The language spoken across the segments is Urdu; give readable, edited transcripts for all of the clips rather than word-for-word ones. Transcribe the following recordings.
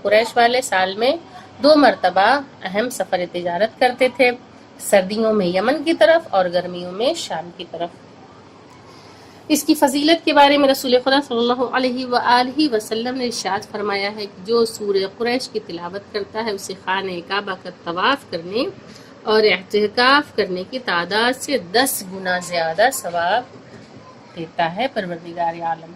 قریش والے سال میں 2 مرتبہ اہم سفر تجارت کرتے تھے، سردیوں میں یمن کی طرف اور گرمیوں میں شام کی طرف۔ اس کی فضیلت کے بارے میں رسول خدا صلی اللہ علیہ وآلہ وسلم نے ارشاد فرمایا ہے کہ جو سورہ قریش کی تلاوت کرتا ہے اسے خانہ کعبہ کا طواف کرنے اور اعتکاف کرنے کی تعداد سے 10 گنا زیادہ ثواب دیتا ہے پروردگار عالم۔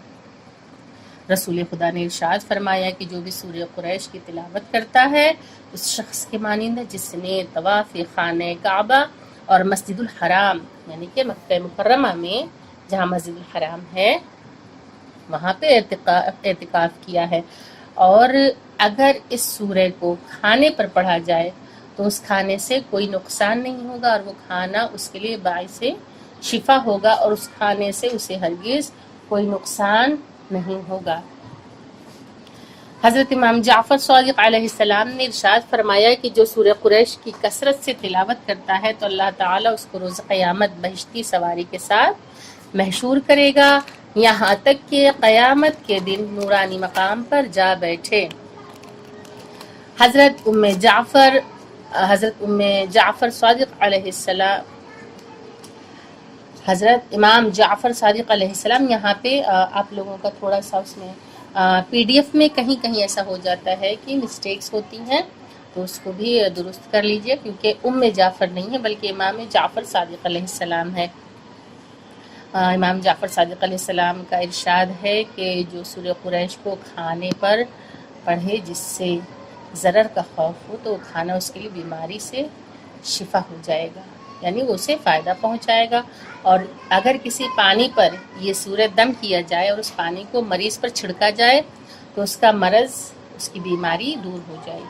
رسول خدا نے ارشاد فرمایا کہ جو بھی سورہ قریش کی تلاوت کرتا ہے اس شخص کے مانند ہے جس نے طواف خانہ کعبہ اور مسجد الحرام یعنی کہ مکہ مکرمہ میں جہاں مسجد الحرام ہے وہاں پہ اعتکاف کیا ہے، اور اگر اس سورہ کو کھانے پر پڑھا جائے تو اس کھانے سے کوئی نقصان نہیں ہوگا اور وہ کھانا اس کے لیے باعث شفا ہوگا اور اس کھانے سے اسے ہرگز کوئی نقصان نہیں ہوگا۔ حضرت امام جعفر صادق علیہ السلام نے ارشاد فرمایا کہ جو سورہ قریش کی کثرت سے تلاوت کرتا ہے تو اللہ تعالیٰ اس کو روز قیامت بہشتی سواری کے ساتھ محشور کرے گا یہاں تک کہ قیامت کے دن نورانی مقام پر جا بیٹھے۔ حضرت ام جعفر صادق علیہ السلام حضرت امام جعفر صادق علیہ السلام یہاں پہ آپ لوگوں کا تھوڑا سا اس میں PDF میں کہیں کہیں ایسا ہو جاتا ہے کہ مسٹیکس ہوتی ہیں، تو اس کو بھی درست کر لیجئے، کیونکہ ام جعفر نہیں ہے بلکہ امام جعفر صادق علیہ السلام ہے۔ امام جعفر صادق علیہ السلام کا ارشاد ہے کہ جو سورہ قریش کو کھانے پر پڑھے جس سے ضرر کا خوف ہو تو وہ کھانا اس کے لیے بیماری سے شفا ہو جائے گا، یعنی وہ اسے فائدہ پہنچائے گا، اور اگر کسی پانی پر یہ سورہ دم کیا جائے اور اس پانی کو مریض پر چھڑکا جائے تو اس کا مرض، اس کی بیماری دور ہو جائے گی۔